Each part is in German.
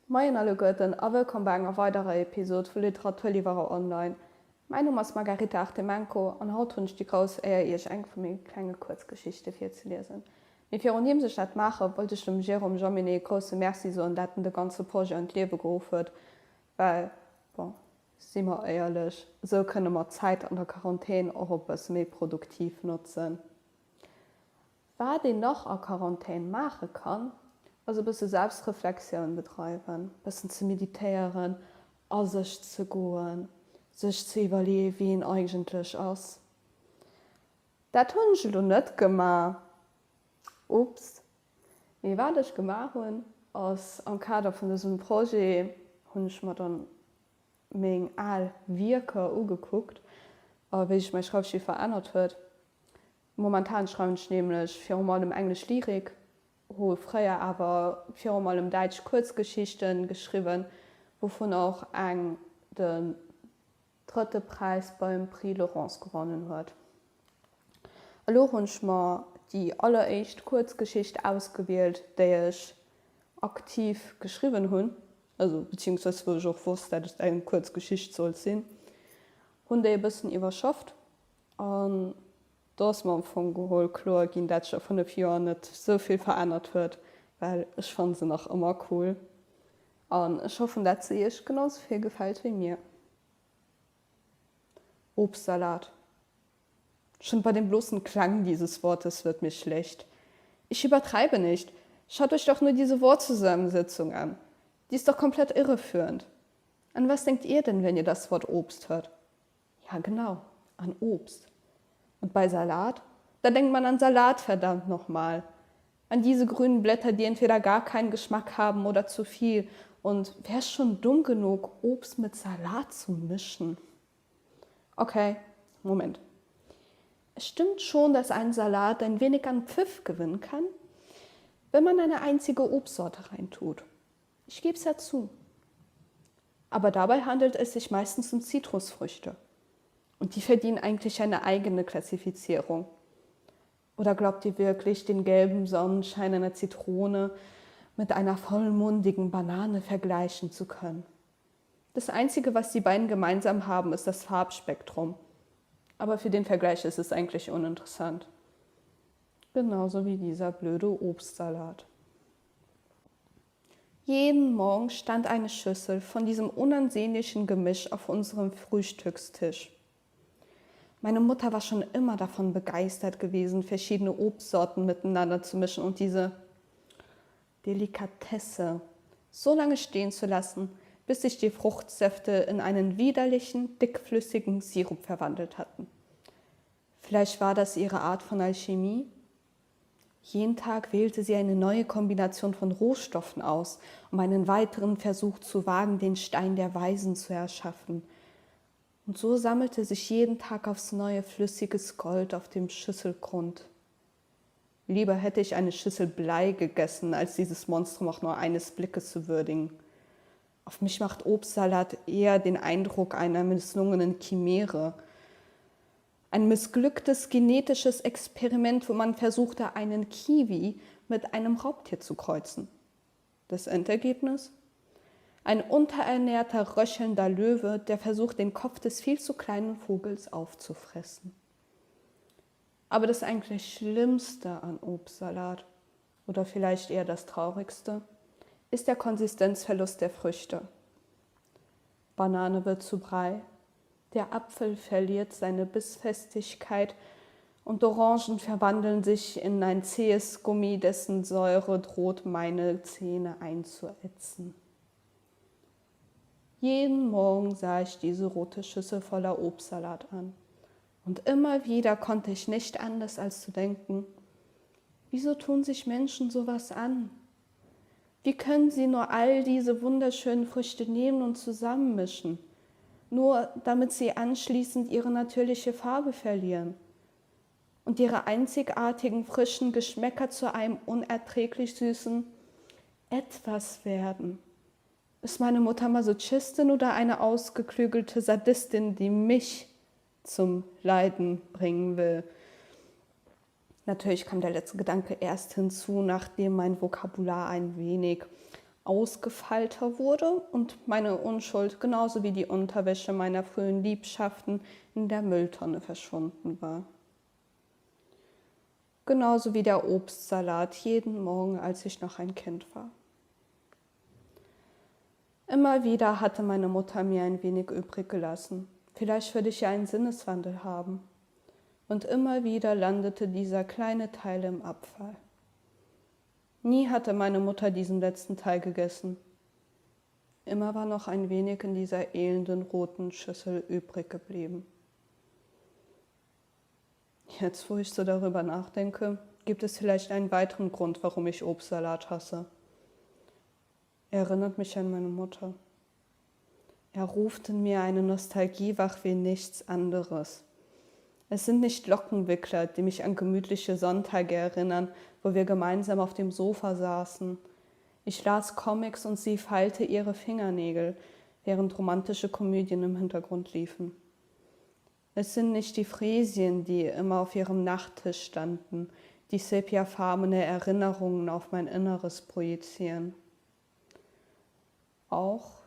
Moin alle Götten a willkommen bei einer weiterer Episode von Literaturlieferer online. Mein Name ist Margarita Artemenko und heute wünsche ich die große Ehre, ihr ein von mir eine kleine Kurzgeschichte für zu lesen. Wie für an jedem Stadt mache, wollte ich dem Jérôme Jaminet große Merci so und das das ganze Projekt ins Leben gerufen wird, weil, bon, sind wir ehrlich, so können wir Zeit an der Quarantäne auch etwas mehr produktiv nutzen. Was ich noch an Quarantäne machen kann, also ein bisschen Selbstreflexion betreiben, ein bisschen zu meditieren, an sich zu gehen, sich zu überlegen, wie ihn eigentlich ist. Das habe ich noch nicht gemacht. Ups. Wie was ich gemacht habe, ist am Kader von diesem Projekt, habe ich mir dann meine alle Werke angeguckt, wie ich meine Schreibstil verändert hat. Momentan schreibe ich nämlich viermal im Englisch Lyrik, habe früher aber viermal im Deutsch Kurzgeschichten geschrieben, wovon auch den dritten Preis beim Prix Laurence gewonnen hat. Also habe ich mir die allererste Kurzgeschichte ausgewählt, die ich aktiv geschrieben habe, also beziehungsweise wo ich auch wusste, dass es eine Kurzgeschichte soll sein, und die ein bisschen überschafft. Und da ist mir von geholt klar, dass schon von den 4 Jahren nicht so viel verändert wird, weil ich fand sie noch immer cool. Und ich hoffe, dass sie euch genauso viel gefällt wie mir. Obstsalat. Schon bei dem bloßen Klang dieses Wortes wird mir schlecht. Ich übertreibe nicht. Schaut euch doch nur diese Wortzusammensetzung an. Die ist doch komplett irreführend. An was denkt ihr denn, wenn ihr das Wort Obst hört? Ja, genau, an Obst. Und bei Salat? Da denkt man an Salat, verdammt nochmal. An diese grünen Blätter, die entweder gar keinen Geschmack haben oder zu viel. Und wer ist schon dumm genug, Obst mit Salat zu mischen? Okay, Moment. Es stimmt schon, dass ein Salat ein wenig an Pfiff gewinnen kann, wenn man eine einzige Obstsorte reintut. Ich gebe es ja zu. Aber dabei handelt es sich meistens um Zitrusfrüchte. Und die verdienen eigentlich eine eigene Klassifizierung. Oder glaubt ihr wirklich, den gelben Sonnenschein einer Zitrone mit einer vollmundigen Banane vergleichen zu können? Das Einzige, was die beiden gemeinsam haben, ist das Farbspektrum. Aber für den Vergleich ist es eigentlich uninteressant. Genauso wie dieser blöde Obstsalat. Jeden Morgen stand eine Schüssel von diesem unansehnlichen Gemisch auf unserem Frühstückstisch. Meine Mutter war schon immer davon begeistert gewesen, verschiedene Obstsorten miteinander zu mischen und diese Delikatesse so lange stehen zu lassen, bis sich die Fruchtsäfte in einen widerlichen, dickflüssigen Sirup verwandelt hatten. Vielleicht war das ihre Art von Alchemie? Jeden Tag wählte sie eine neue Kombination von Rohstoffen aus, um einen weiteren Versuch zu wagen, den Stein der Weisen zu erschaffen. Und so sammelte sich jeden Tag aufs neue flüssiges Gold auf dem Schüsselgrund. Lieber hätte ich eine Schüssel Blei gegessen, als dieses Monstrum auch nur eines Blickes zu würdigen. Auf mich macht Obstsalat eher den Eindruck einer misslungenen Chimäre. Ein missglücktes genetisches Experiment, wo man versuchte, einen Kiwi mit einem Raubtier zu kreuzen. Das Endergebnis? Ein unterernährter, röchelnder Löwe, der versucht, den Kopf des viel zu kleinen Vogels aufzufressen. Aber das eigentlich Schlimmste an Obstsalat, oder vielleicht eher das Traurigste, ist der Konsistenzverlust der Früchte. Banane wird zu Brei, der Apfel verliert seine Bissfestigkeit und Orangen verwandeln sich in ein zähes Gummi, dessen Säure droht, meine Zähne einzuätzen. Jeden Morgen sah ich diese rote Schüssel voller Obstsalat an. Und immer wieder konnte ich nicht anders als zu denken, wieso tun sich Menschen sowas an? Wie können sie nur all diese wunderschönen Früchte nehmen und zusammenmischen, nur damit sie anschließend ihre natürliche Farbe verlieren und ihre einzigartigen frischen Geschmäcker zu einem unerträglich süßen Etwas werden? Ist meine Mutter Masochistin oder eine ausgeklügelte Sadistin, die mich zum Leiden bringen will? Natürlich kam der letzte Gedanke erst hinzu, nachdem mein Vokabular ein wenig ausgefeilter wurde und meine Unschuld genauso wie die Unterwäsche meiner frühen Liebschaften in der Mülltonne verschwunden war. Genauso wie der Obstsalat jeden Morgen, als ich noch ein Kind war. Immer wieder hatte meine Mutter mir ein wenig übrig gelassen. Vielleicht würde ich ja einen Sinneswandel haben. Und immer wieder landete dieser kleine Teil im Abfall. Nie hatte meine Mutter diesen letzten Teil gegessen. Immer war noch ein wenig in dieser elenden roten Schüssel übrig geblieben. Jetzt, wo ich so darüber nachdenke, gibt es vielleicht einen weiteren Grund, warum ich Obstsalat hasse. Er erinnert mich an meine Mutter. Er ruft in mir eine Nostalgie wach wie nichts anderes. Es sind nicht Lockenwickler, die mich an gemütliche Sonntage erinnern, wo wir gemeinsam auf dem Sofa saßen. Ich las Comics und sie feilte ihre Fingernägel, während romantische Komödien im Hintergrund liefen. Es sind nicht die Fräsien, die immer auf ihrem Nachttisch standen, die sepiafarbene Erinnerungen auf mein Inneres projizieren. Auch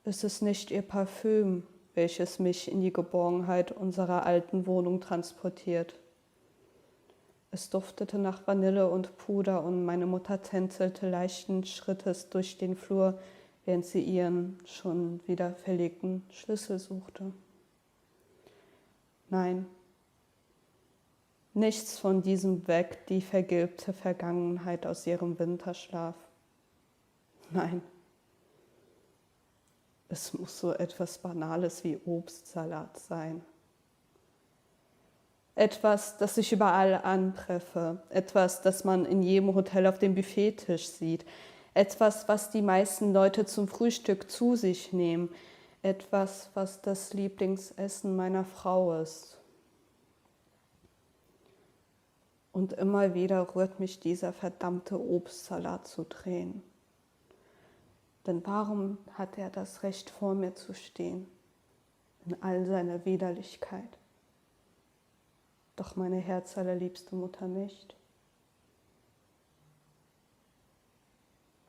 ist es nicht ihr Parfüm, welches mich in die Geborgenheit unserer alten Wohnung transportiert. Es duftete nach Vanille und Puder und meine Mutter tänzelte leichten Schrittes durch den Flur, während sie ihren schon wieder verlegten Schlüssel suchte. Nein, nichts von diesem weckt die vergilbte Vergangenheit aus ihrem Winterschlaf. Nein. Es muss so etwas Banales wie Obstsalat sein. Etwas, das ich überall antreffe. Etwas, das man in jedem Hotel auf dem Buffettisch sieht. Etwas, was die meisten Leute zum Frühstück zu sich nehmen. Etwas, was das Lieblingsessen meiner Frau ist. Und immer wieder rührt mich dieser verdammte Obstsalat zu Tränen. Denn warum hat er das Recht, vor mir zu stehen, in all seiner Widerlichkeit? Doch meine herzallerliebste Mutter nicht.